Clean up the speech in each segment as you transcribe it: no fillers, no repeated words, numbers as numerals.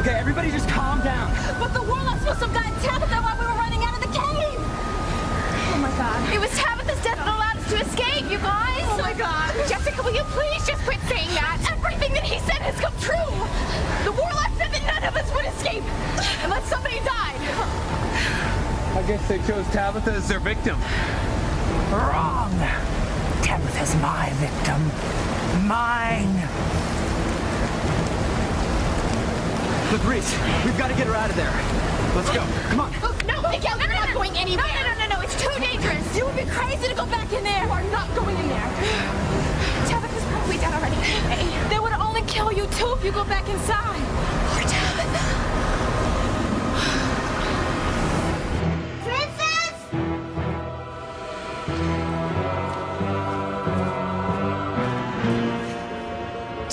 Okay, everybody just calm down. But the warlocks must have gotten Tabitha while we were running out of the cave. Oh my God. It was Tabitha's death that allowed us to escape, you guys. Oh my God. Jessica, will you please just quit saying that? Everything that he said has come true. The warlock said that none of us would escape unless somebody died. I guess they chose Tabitha as their victim. Wrong. Tabitha's my victim. Mine. Look, Reese, we've got to get her out of there. Let's go. Come on. No, Miguel, you're not going anywhere. No, it's too dangerous. You would be crazy to go back in there. You are not going in there. Tabitha's probably dead already. Hey, they would only kill you too if you go back inside. Poor Tabitha. Princess!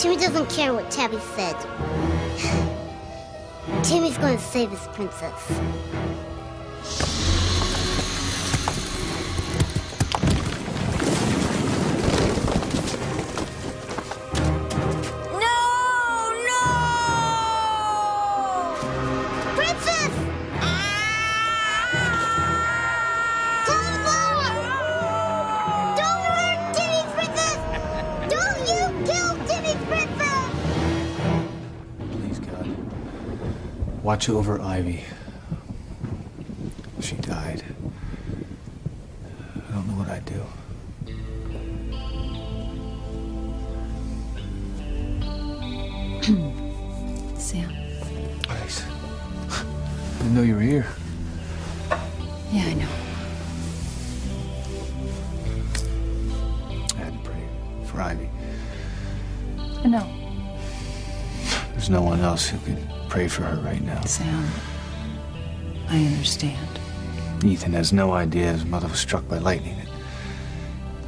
Timmy doesn't care what Tabby said. Timmy's going to save his princess. Watch over Ivy. She died. I don't know what I'd do. Sam. Thanks. I didn't know you were here. Yeah, I know. I had to pray for Ivy. I know. There's no one else who could pray for her right now. Sam, I understand. Ethan has no idea his mother was struck by lightning.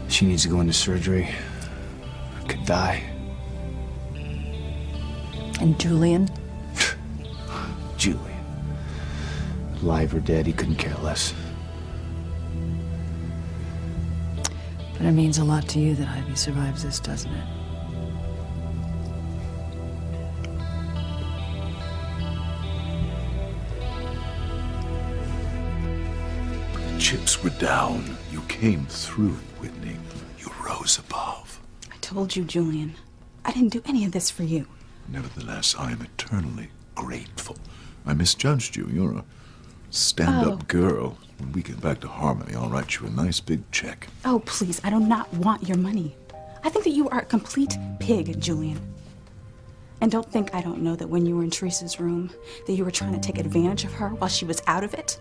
She needs to go into surgery. Could die. And Julian? Julian. Alive or dead, he couldn't care less. But it means a lot to you that Ivy survives this, doesn't it? Chips were down. You came through, Whitney. You rose above. I told you, Julian. I didn't do any of this for you. Nevertheless, I am eternally grateful. I misjudged you. You're a stand-up girl. When we get back to Harmony, I'll write you a nice big check. Oh, please, I do not want your money. I think that you are a complete pig, Julian. And don't think I don't know that when you were in Teresa's room, that you were trying to take advantage of her while she was out of it.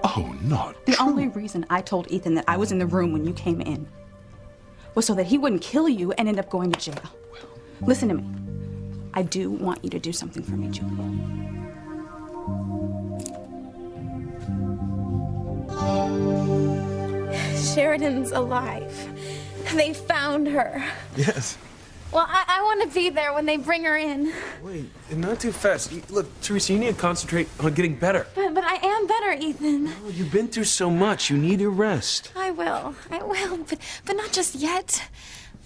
Oh, not The true. only reason I told Ethan that I was in the room when you came in was so that he wouldn't kill you and end up going to jail. Listen to me. I do want you to do something for me, Julian. Sheridan's alive. They found her. Yes. Well, I want to be there when they bring her in. Wait, not too fast. Look, Teresa, you need to concentrate on getting better. But I am better, Ethan. Oh, you've been through so much. You need a rest. I will. But not just yet.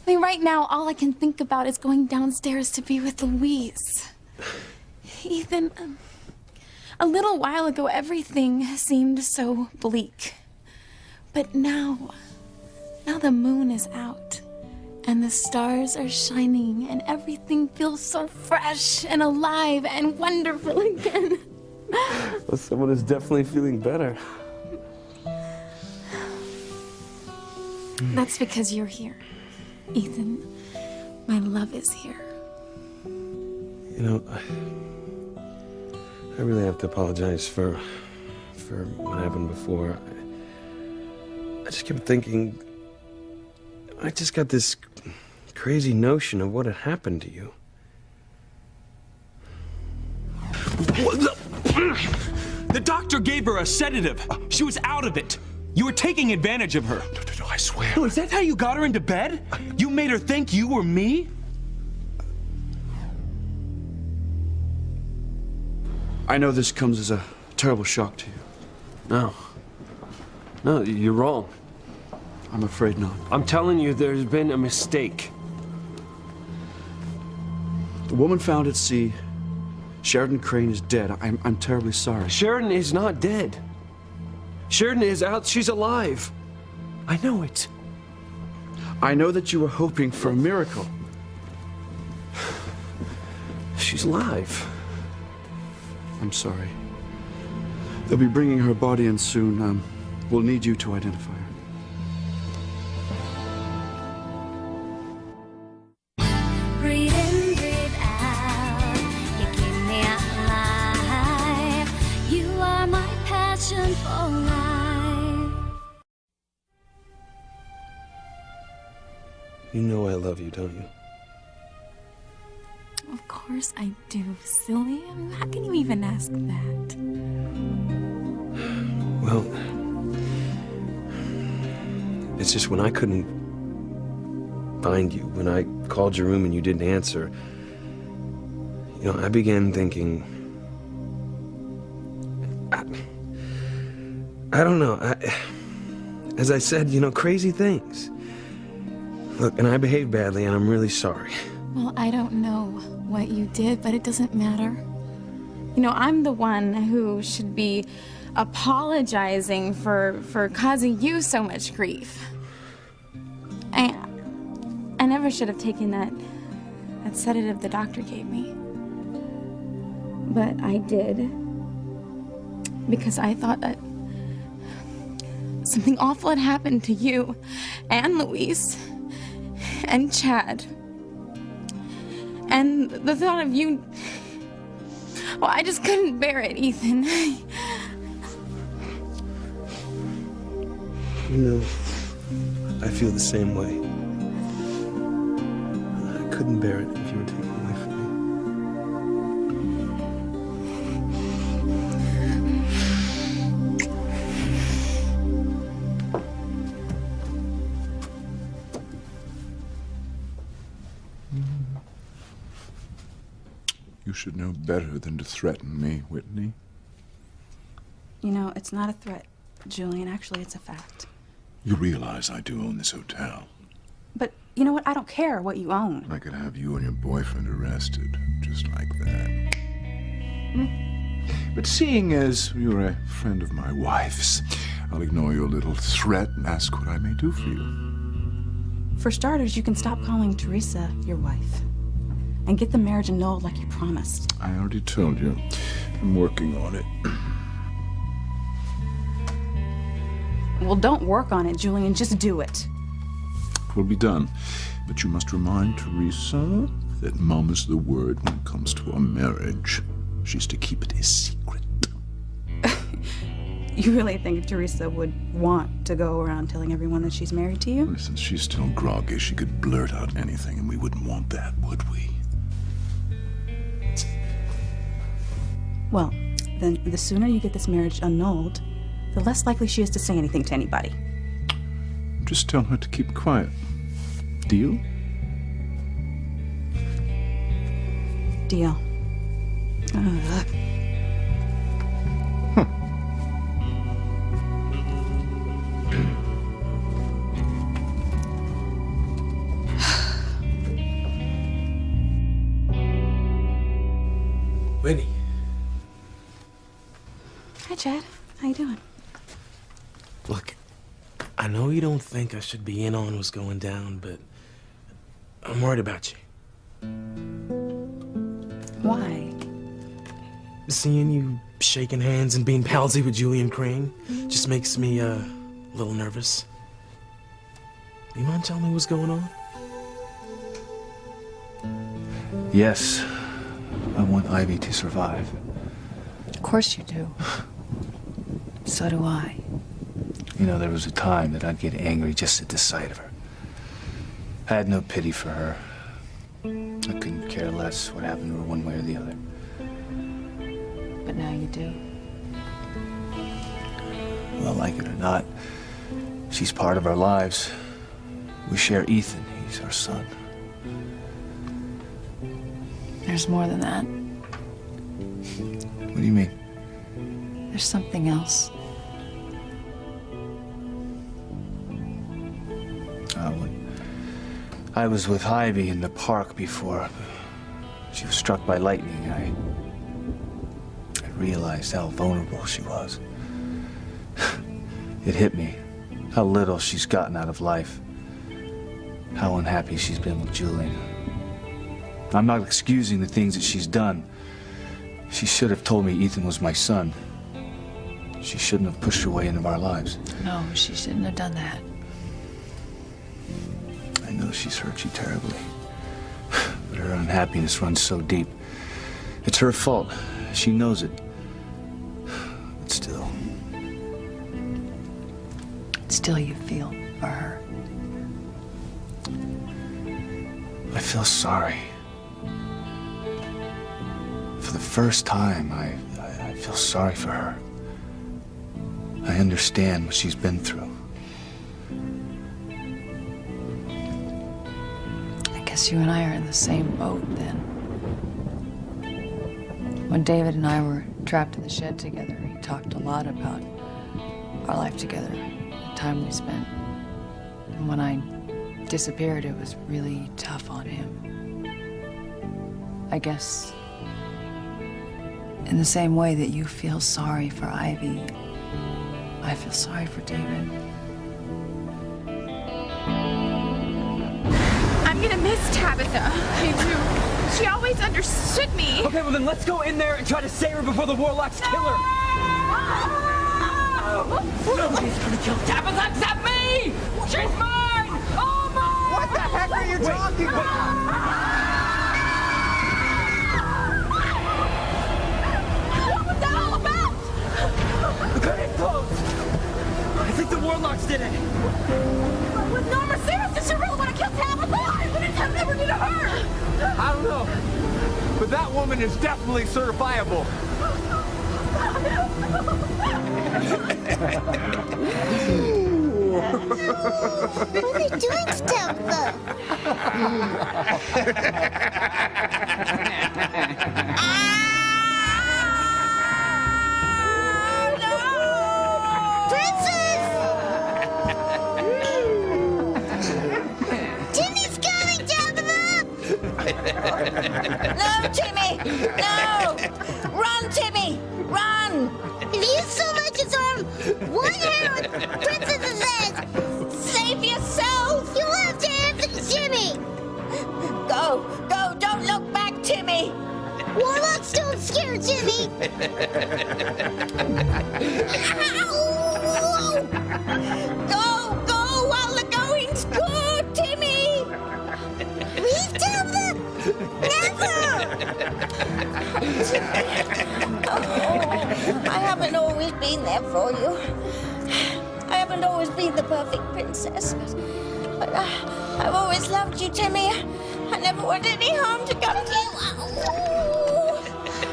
I mean, right now, all I can think about is going downstairs to be with Louise. Ethan, a little while ago, everything seemed so bleak. But now the moon is out. And the stars are shining, and everything feels so fresh and alive and wonderful again. Well, someone is definitely feeling better. That's because you're here, Ethan. My love is here. You know, I really have to apologize for what happened before. I just kept thinking, I just got this crazy notion of what had happened to you. The doctor gave her a sedative. She was out of it. You were taking advantage of her. No, I swear. No, is that how you got her into bed? You made her think you were me? I know this comes as a terrible shock to you. No, you're wrong. I'm afraid not. I'm telling you, there's been a mistake. The woman found at sea Sheridan Crane is dead. I'm terribly sorry. Sheridan is not dead. Sheridan is out. She's alive. I know it. I know that you were hoping for a miracle. She's alive. I'm sorry. They'll be bringing her body in soon. We'll need you to identify her. Breathe in, breathe out. You keep me alive. You are my passion for life. You know I love you, don't you? Of course I do, silly. I mean, how can you even ask that? Well, it's just when I couldn't find you, when I called your room and you didn't answer, you know, I began thinking, I don't know, as I said, you know, crazy things. Look, and I behaved badly, and I'm really sorry. Well, I don't know what you did, but it doesn't matter. You know, I'm the one who should be apologizing for causing you so much grief. I never should have taken that sedative the doctor gave me. But I did. Because I thought that something awful had happened to you and Luis and Chad. And the thought of you, well, I just couldn't bear it, Ethan. You know, I feel the same way. I couldn't bear it if you were taken away from me. You should know better than to threaten me, Whitney. You know, it's not a threat, Julian. Actually, it's a fact. You realize I do own this hotel. But you know what? I don't care what you own. I could have you and your boyfriend arrested, just like that. But seeing as you're a friend of my wife's, I'll ignore your little threat and ask what I may do for you. For starters, you can stop calling Teresa your wife and get the marriage annulled like you promised. I already told you. I'm working on it. Well, don't work on it, Julian. Just do it. It will be done. But you must remind Teresa that Mom is the word when it comes to our marriage. She's to keep it a secret. You really think Teresa would want to go around telling everyone that she's married to you? Listen, she's still groggy. She could blurt out anything, and we wouldn't want that, would we? Well, then the sooner you get this marriage annulled, the less likely she is to say anything to anybody. Just tell her to keep quiet. Deal? Deal. Whitney. Hi, Chad. How you doing? Look, I know you don't think I should be in on what's going down, but I'm worried about you. Why? Seeing you shaking hands and being palsy with Julian Crane just makes me a little nervous. You mind telling me what's going on? Yes, I want Ivy to survive. Of course you do. So do I. You know, there was a time that I'd get angry just at the sight of her. I had no pity for her. I couldn't care less what happened to her one way or the other. But now you do. Well, like it or not, she's part of our lives. We share Ethan. He's our son. There's more than that. What do you mean? There's something else. When I was with Ivy in the park before she was struck by lightning, realized how vulnerable she was. It hit me how little she's gotten out of life, how unhappy she's been with Julian. I'm not excusing the things that she's done. She should have told me Ethan was my son. She shouldn't have pushed her way into our lives. No, she shouldn't have done that. I know she's hurt you terribly, but her unhappiness runs so deep. It's her fault. She knows it. But still. Still you feel for her. I feel sorry. For the first time, I feel sorry for her. I understand what she's been through. I guess you and I are in the same boat then. When David and I were trapped in the shed together, he talked a lot about our life together, the time we spent. And when I disappeared, it was really tough on him. I guess in the same way that you feel sorry for Ivy, I feel sorry for David. I'm gonna miss Tabitha. I do. She always understood me. Okay, well then let's go in there and try to save her before the warlocks kill her. Nobody's gonna kill Tabitha except me! She's mine! Oh, mine! What the heck are you talking about? What was that all about? The clinic closed. I think the warlocks did it. With no Mercedes, did she really want to kill Tabitha? What did Tabitha ever do to her? I don't know, but that woman is definitely certifiable. What are they doing to Tabitha? Princess! Timmy's coming, Tabitha! No, Timmy! No! Run, Timmy! Run! If you so much as harm one hair on Princess's head, Save yourself! you'll have to answer to Timmy! Go! Go! Don't look back, Timmy! Warlocks don't scare Timmy! Ow! Go! Go while the going's good, Timmy! Leave Tabitha! Never! I haven't always been there for you. I haven't always been the perfect princess, but I've always loved you, Timmy. I never want any harm to come to you.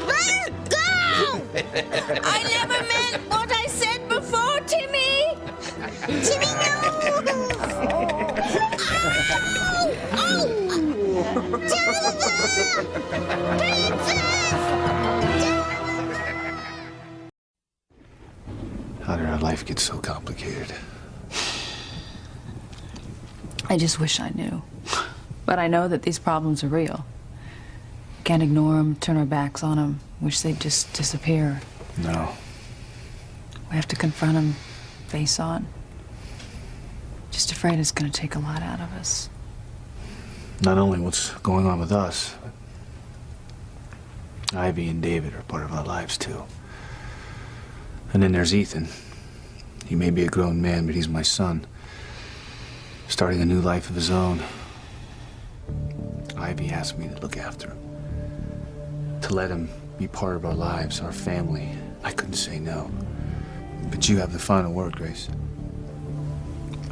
Let her go! I never meant what I said before, Timmy. Timmy, no! Ow! Tabitha! Princess! How did our life get so complicated? I just wish I knew. But I know that these problems are real. Can't ignore them, turn our backs on them, wish they'd just disappear. No. We have to confront them face on. Just afraid it's going to take a lot out of us. Not only what's going on with us, but Ivy and David are part of our lives too. And then there's Ethan. He may be a grown man, but he's my son. Starting a new life of his own. Ivy asked me to look after him. To let him be part of our lives, our family. I couldn't say no. But you have the final word, Grace.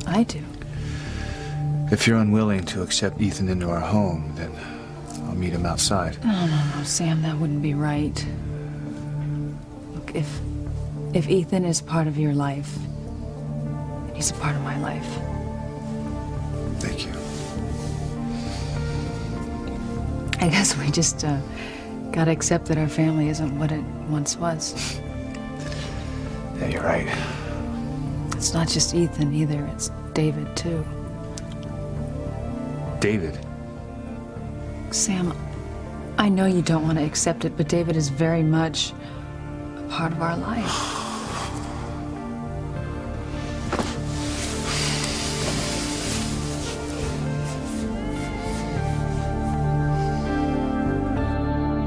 I do. If you're unwilling to accept Ethan into our home, then I'll meet him outside. No, Sam, that wouldn't be right. Look, if Ethan is part of your life, he's a part of my life. Thank you. I guess we just gotta accept that our family isn't what it once was. Yeah, you're right. It's not just Ethan either, it's David too. David? Sam, I know you don't want to accept it, but David is very much part of our life.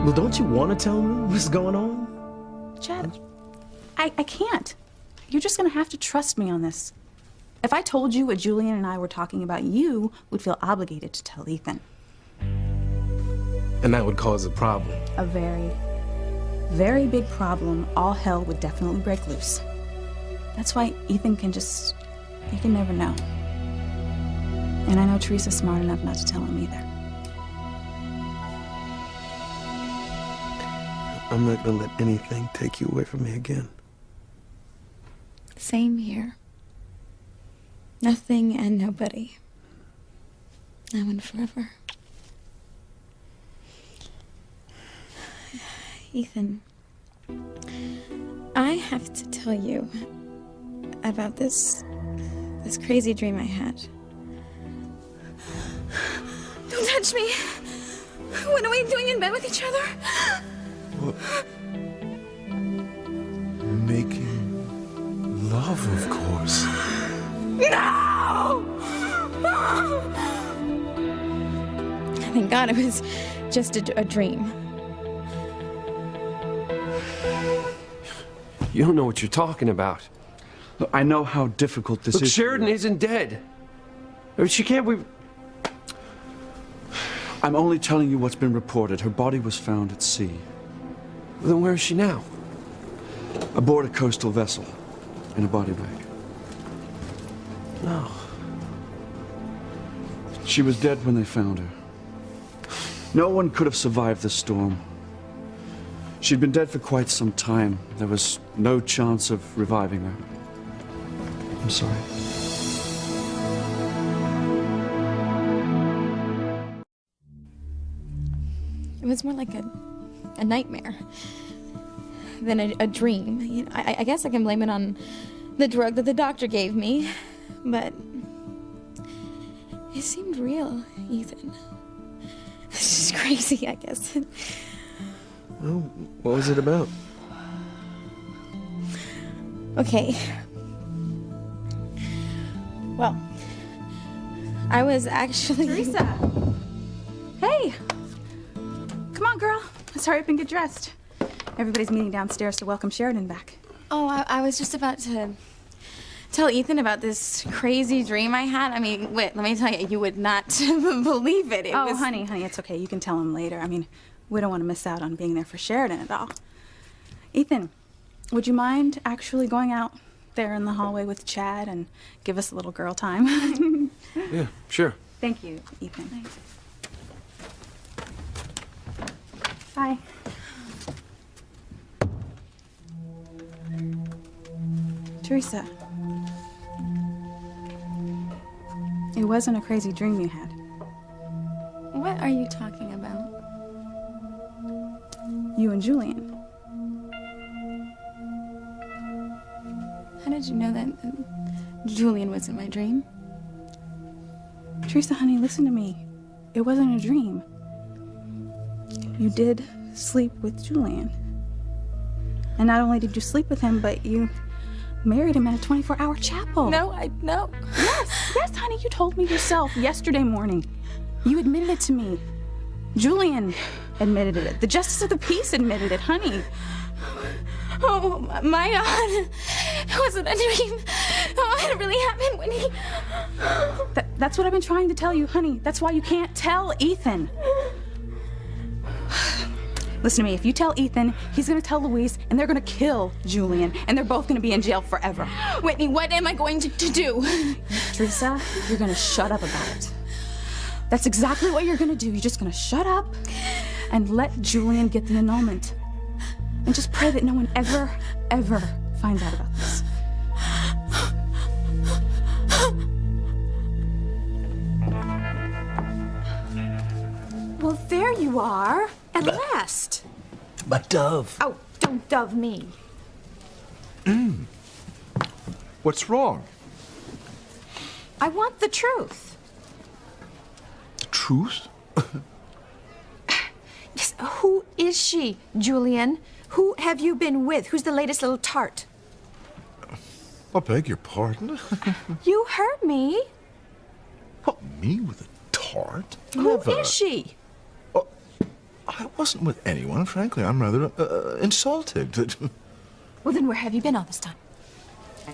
Well, don't you want to tell me what's going on? Chad, I can't. You're just gonna have to trust me on this. If I told you what Julian and I were talking about, you would feel obligated to tell Ethan. And that would cause a problem. A very, very big problem. All hell would definitely break loose. That's why Ethan can just, you can never know. And I know Teresa's smart enough not to tell him either. I'm not gonna let anything take you away from me again. Same here. Nothing and nobody. Now and forever. Ethan, I have to tell you about this crazy dream I had. Don't touch me! What are we doing in bed with each other? What? Making love, of course. No! Thank God it was just a dream. You don't know what you're talking about. Look, I know how difficult this Look, is. Sheridan isn't dead. I mean, she can't be... I'm only telling you what's been reported. Her body was found at sea. Well, then where is she now? Aboard a coastal vessel, in a body bag. No. She was dead when they found her. No one could have survived the storm. She'd been dead for quite some time. There was no chance of reviving her. I'm sorry. It was more like a nightmare than a dream. You know, I guess I can blame it on the drug that the doctor gave me, but it seemed real, Ethan. This is crazy, I guess. Well, what was it about? Okay. Well, I was actually... Teresa! Hey! Come on, girl. Let's hurry up and get dressed. Everybody's meeting downstairs to welcome Sheridan back. Oh, I was just about to tell Ethan about this crazy dream I had. I mean, wait, let me tell you, you would not believe it. Oh, honey, it's okay. You can tell him later. I mean, we don't want to miss out on being there for Sheridan at all. Ethan, would you mind actually going out there in the hallway with Chad and give us a little girl time? Yeah, sure. Thank you, Ethan. Thanks. Bye. Teresa, it wasn't a crazy dream you had. What are you talking about? You and Julian. How did you know that Julian was in my dream? Teresa, honey, listen to me. It wasn't a dream. You did sleep with Julian. And not only did you sleep with him, but you married him in a 24-hour chapel. No. Yes, honey, you told me yourself yesterday morning. You admitted it to me. Julian admitted it. The Justice of the Peace admitted it, honey. Oh, my God. It wasn't a dream. Oh, it really happened when he... That's what I've been trying to tell you, honey. That's why you can't tell Ethan. Listen to me, if you tell Ethan, he's gonna tell Louise, and they're gonna kill Julian, and they're both gonna be in jail forever. Whitney, what am I going to do? Teresa, you're gonna shut up about it. That's exactly what you're gonna do. You're just gonna shut up and let Julian get the annulment. And just pray that no one ever finds out about this. Well, there you are, at last. My dove. Oh, don't dove me. What's wrong? I want the truth. The truth? Yes, who is she, Julian? Who have you been with? Who's the latest little tart? I beg your pardon? You heard me. What, me with a tart? Who Never. is she? Oh, I wasn't with anyone, frankly. I'm rather insulted. Well, then where have you been all this time?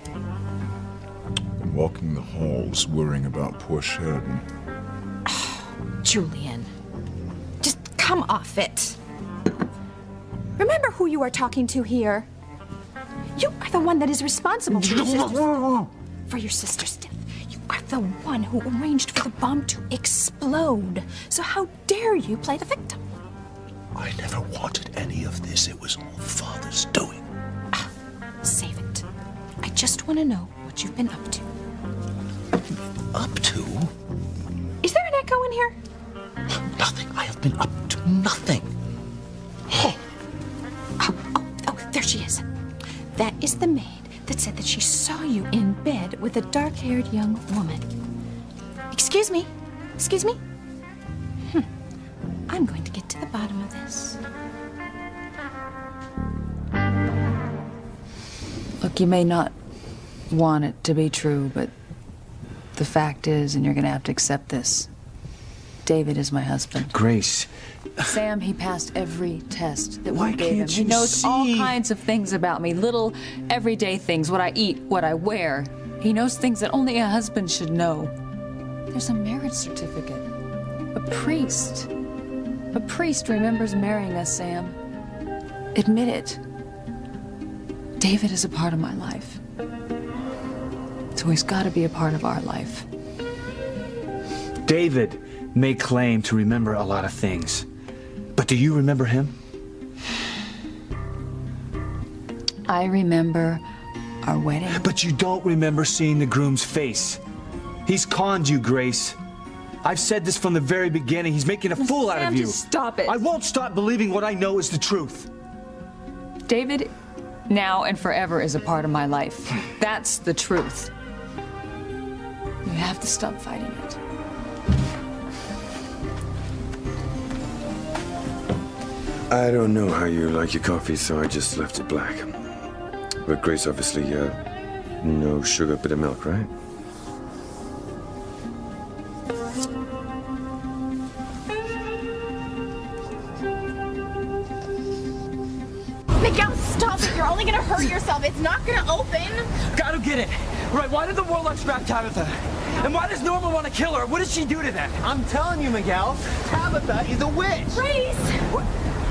I'm walking the halls, worrying about poor Sheridan. Julian, just come off it. Remember who you are talking to here. You are the one that is responsible for your sister's death. You are the one who arranged for the bomb to explode. So how dare you play the victim? I never wanted any of this. It was all Father's doing. Save it. I just want to know what you've been up to. Up to? Is there an echo in here? Nothing. I have been up to nothing. Oh, there she is. That is the maid that said that she saw you in bed with a dark-haired young woman. Excuse me? Excuse me? I'm going to get to the bottom of this. Look, you may not want it to be true, but the fact is, and you're gonna have to accept this, David is my husband. Grace. Sam, he passed every test that Why we gave him. can't He you knows all see? kinds of things about me, little everyday things, what I eat, what I wear. He knows things that only a husband should know. There's a marriage certificate. A priest remembers marrying us, Sam. Admit it. David is a part of my life. So he's got to be a part of our life. David may claim to remember a lot of things, but do you remember him? I remember our wedding. But you don't remember seeing the groom's face. He's conned you, Grace. I've said this from the very beginning. He's making a fool out of you. Just stop it. I won't stop believing what I know is the truth. David, now and forever, is a part of my life. That's the truth. You have to stop fighting it. I don't know how you like your coffee, so I just left it black. But Grace, obviously, no sugar, bit of milk, right? Miguel, stop it. You're only gonna hurt yourself. It's not gonna open. I don't get it. Right, why did the warlocks grab Tabitha? And why does Norma want to kill her? What did she do to them? I'm telling you, Miguel, Tabitha is a witch. Grace! What?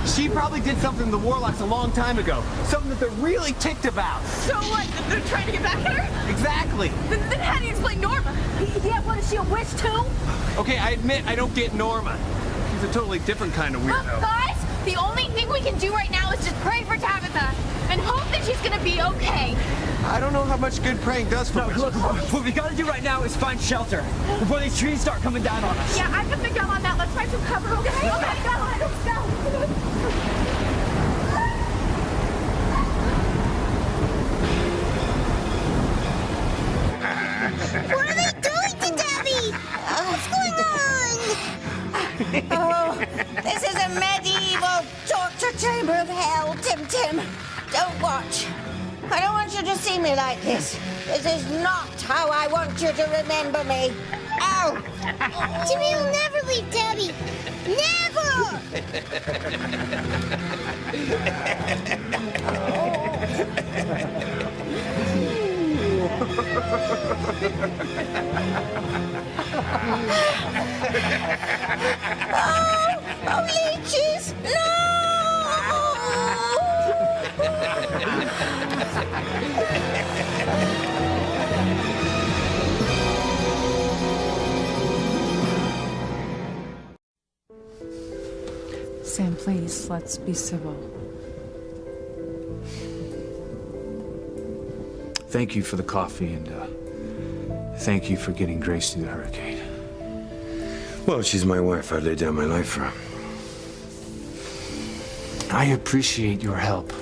She probably did something to the warlocks a long time ago. Something that they're really ticked about. So what? They're trying to get back at her? Exactly. Then how do you explain Norma? Yeah, what, is she a witch too? Okay, I admit I don't get Norma. She's a totally different kind of weirdo. Look, guys, the only thing we can do right now is just pray for Tabitha and hope that she's gonna be okay. I don't know how much good praying does for witches. Look, what we gotta do right now is find shelter before these trees start coming down on us. Yeah, I'm with Miguel on that. Let's find some cover, okay? Okay, go, let's go. What are they doing to Debbie? What's going on? Oh, this is a medieval torture chamber of hell, Tim. Don't watch. I don't want you to see me like this. This is not how I want you to remember me. Ow! Timmy will never leave Debbie. Never! Oh, leeches! Sam, please, let's be civil. Thank you for the coffee, and thank you for getting Grace through the hurricane. Well, she's my wife. I'd lay down my life for her. I appreciate your help.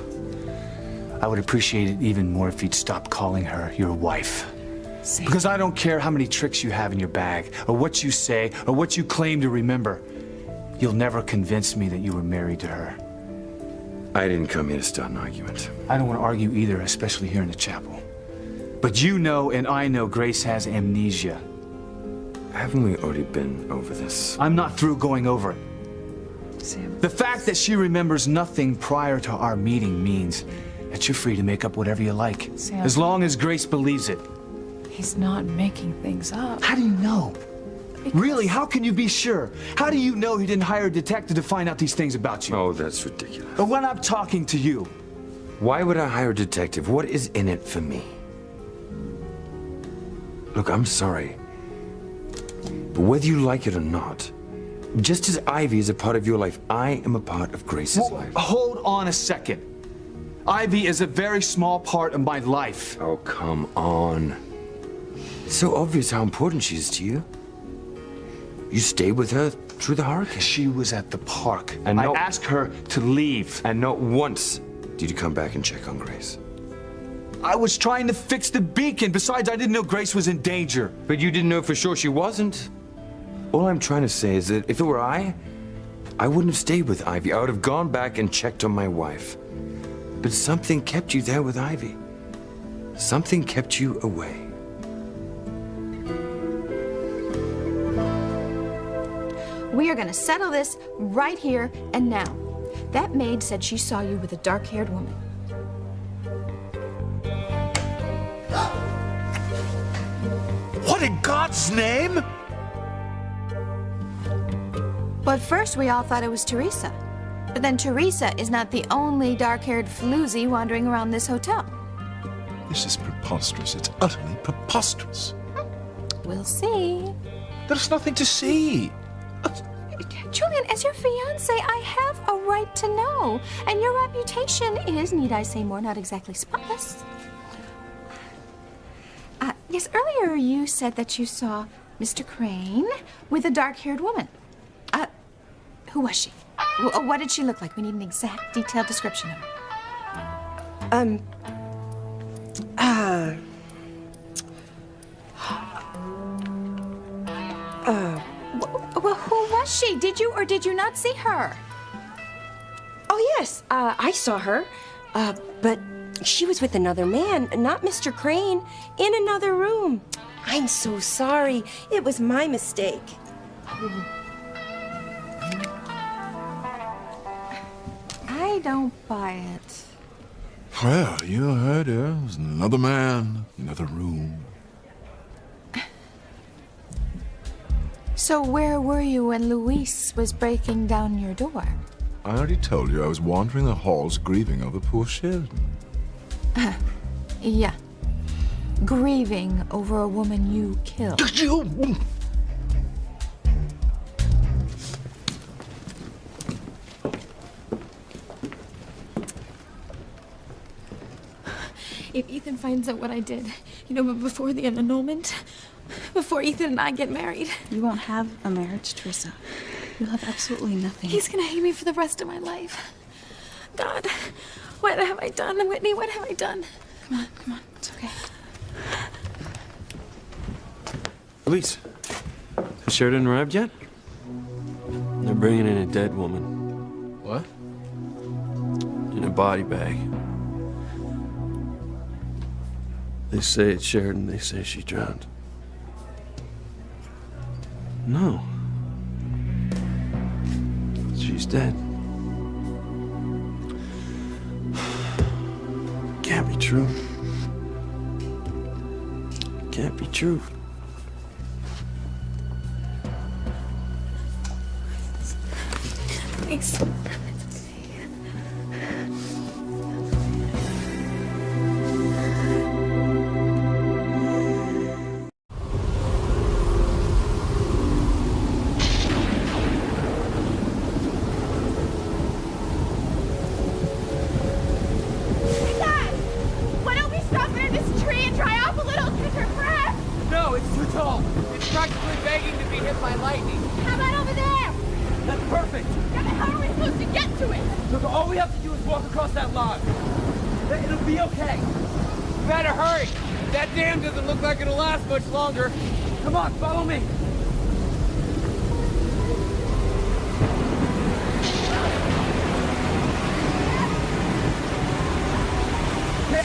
I would appreciate it even more if you'd stop calling her your wife. Sam. Because I don't care how many tricks you have in your bag, or what you say, or what you claim to remember. You'll never convince me that you were married to her. I didn't come here to start an argument. I don't want to argue either, especially here in the chapel. But you know and I know Grace has amnesia. Haven't we already been over this? I'm not through going over it. Sam. The fact that she remembers nothing prior to our meeting means that you're free to make up whatever you like. Sam. As long as Grace believes it. He's not making things up. How do you know? Really, how can you be sure? How do you know he didn't hire a detective to find out these things about you? Oh, that's ridiculous. But when I'm talking to you. Why would I hire a detective? What is in it for me? Look, I'm sorry. But whether you like it or not, just as Ivy is a part of your life, I am a part of Grace's life. Hold on a second. Ivy is a very small part of my life. Oh, come on. It's so obvious how important she is to you. You stayed with her through the hurricane. She was at the park. And I asked her to leave. And not once did you come back and check on Grace. I was trying to fix the beacon. Besides, I didn't know Grace was in danger. But you didn't know for sure she wasn't. All I'm trying to say is that if it were I wouldn't have stayed with Ivy. I would have gone back and checked on my wife. But something kept you there with Ivy. Something kept you away. We are going to settle this right here and now. That maid said she saw you with a dark-haired woman. What in God's name? But first we all thought it was Teresa. But then Teresa is not the only dark-haired floozy wandering around this hotel. This is preposterous. It's utterly preposterous. We'll see. There's nothing to see. Julian, as your fiancé, I have a right to know. And your reputation is, need I say more, not exactly spotless. Yes, earlier you said that you saw Mr. Crane with a dark-haired woman. Who was she? What did she look like? We need an exact, detailed description of her. Well, who was she? Did you or did you not see her? Oh, yes, I saw her. But she was with another man, not Mr. Crane, in another room. I'm so sorry. It was my mistake. I don't buy it. Well, you heard her. It was another man, another room. So where were you when Luis was breaking down your door? I already told you I was wandering the halls grieving over poor Sheridan. Yeah. Grieving over a woman you killed. If Ethan finds out what I did, you know, but before the annulment, before Ethan and I get married. You won't have a marriage, Teresa. You'll have absolutely nothing. He's gonna hate me for the rest of my life. God, what have I done, Whitney? What have I done? Come on, it's okay. Elise, has Sheridan arrived yet? They're bringing in a dead woman. What? In a body bag. They say it's Sheridan. They say she drowned. No. She's dead. Can't be true. Can't be true. Please.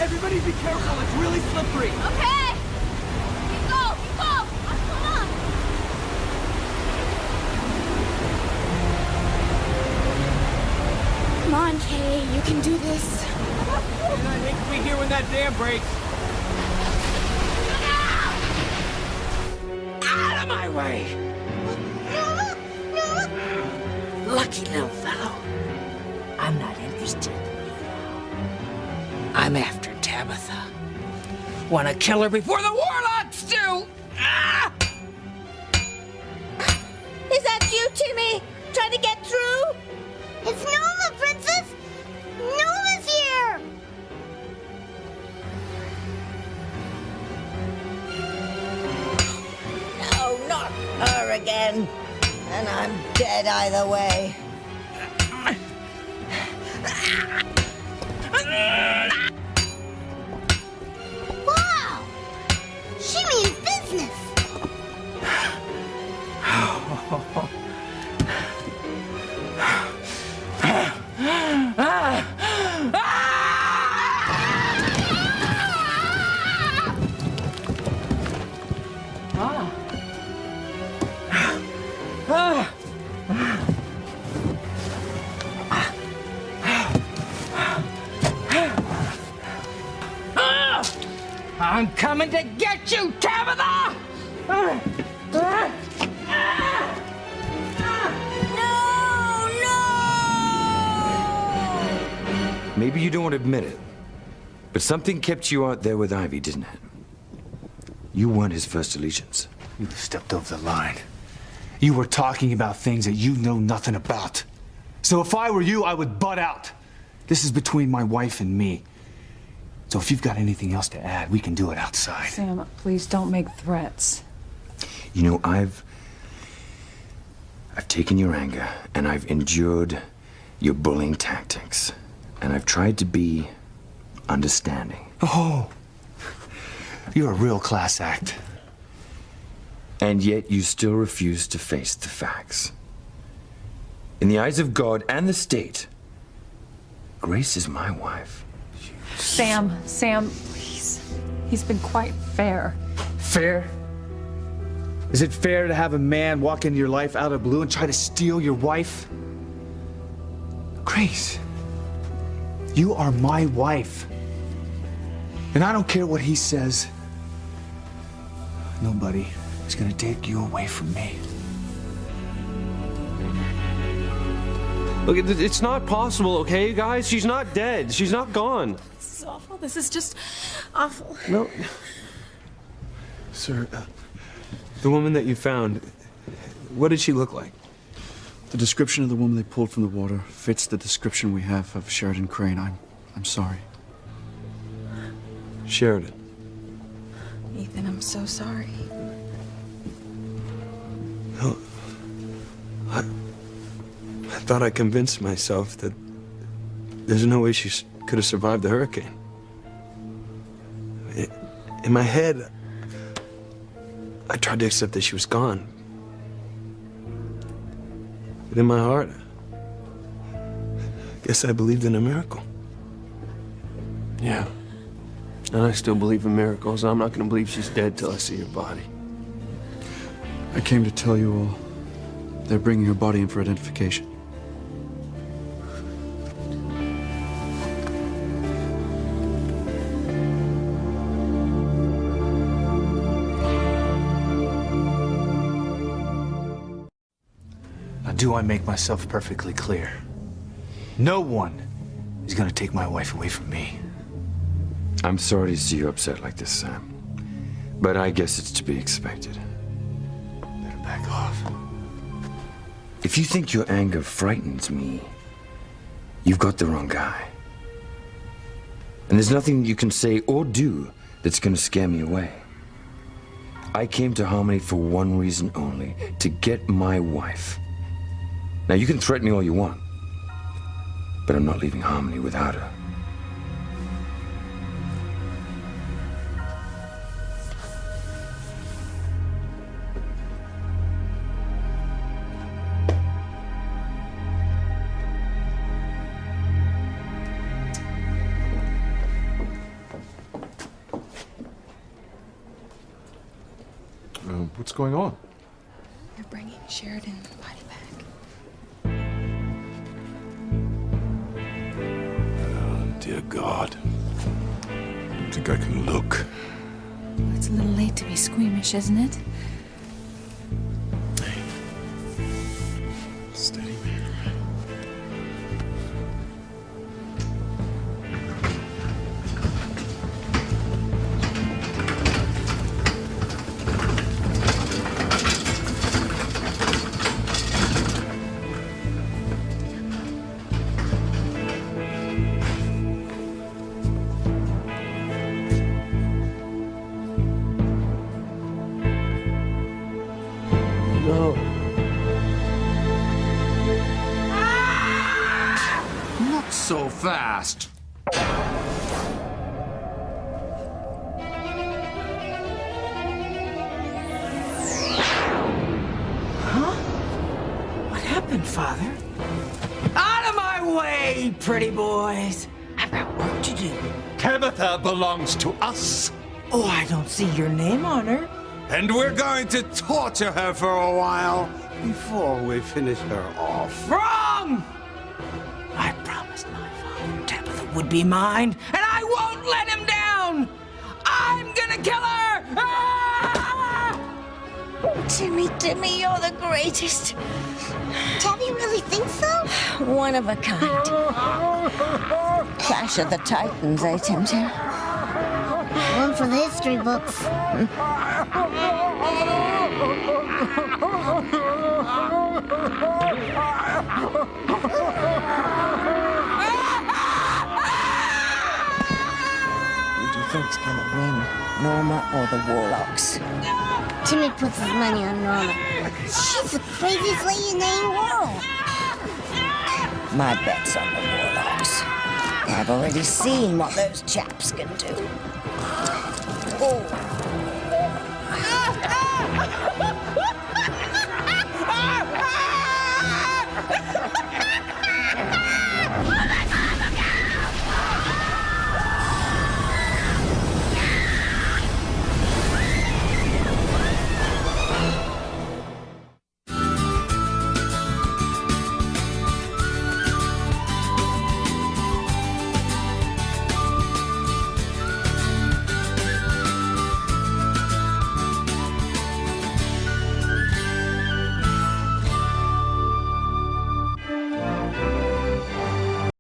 Everybody be careful, it's really slippery. Okay. You go. Come on. Come on, Kay. You can do this. And I hate to be here when that dam breaks. Out of my way! Lucky little fellow. I'm not interested. I'm after Tabitha. Want to kill her before the warlocks do! Ah! Is that you, Timmy? Trying to get through? It's Noma, Princess! Noma's here! No, not her again. And I'm dead either way. Wow! She means business! I'm coming to get you, Tabitha! Maybe you don't admit it, but something kept you out there with Ivy, didn't it? You weren't his first allegiance. You stepped over the line. You were talking about things that you know nothing about. So if I were you, I would butt out. This is between my wife and me. So if you've got anything else to add, we can do it outside. Sam, please don't make threats. You know, I've taken your anger, and I've endured your bullying tactics, and I've tried to be understanding. Oh, you're a real class act. And yet you still refuse to face the facts. In the eyes of God and the state, Grace is my wife. Sam, please. He's been quite fair. Fair? Is it fair to have a man walk into your life out of blue and try to steal your wife? Grace, you are my wife. And I don't care what he says. Nobody is gonna take you away from me. Look, it's not possible, okay, guys? She's not dead. She's not gone. This is awful. This is just awful. No. Sir, the woman that you found, what did she look like? The description of the woman they pulled from the water fits the description we have of Sheridan Crane. I'm sorry. Sheridan. Ethan, I'm so sorry. No. I thought I convinced myself that there's no way she could have survived the hurricane. In my head, I tried to accept that she was gone. But in my heart, I guess I believed in a miracle. Yeah. And I still believe in miracles. I'm not going to believe she's dead till I see her body. I came to tell you all. They're bringing her body in for identification. Now, do I make myself perfectly clear? No one is gonna take my wife away from me. I'm sorry to see you upset like this, Sam. But I guess it's to be expected. Better back off. If you think your anger frightens me, you've got the wrong guy. And there's nothing you can say or do that's gonna scare me away. I came to Harmony for one reason only, to get my wife. Now, you can threaten me all you want, but I'm not leaving Harmony without her. What's going on? You're bringing Sheridan's body back. Oh, dear God. I don't think I can look. Well, it's a little late to be squeamish, isn't it? Steady, man. No. Not so fast. Huh? What happened, Father? Out of my way, pretty boys. I've got work to do. Tabitha belongs to us. Oh, I don't see your name on her. And we're going to torture her for a while before we finish her off. Wrong! I promised my father Tabitha would be mine, and I won't let him down! I'm gonna kill her! Ah! Oh, Timmy, you're the greatest. Tabby really thinks so? One of a kind. Clash of the Titans, eh, Tim? One for the history books. Who do you think's gonna win, Norma or the Warlocks? Timmy puts his money on Norma. She's the craziest lady in the world. My bet's on the Warlocks. I've already seen what those chaps can do. Oh.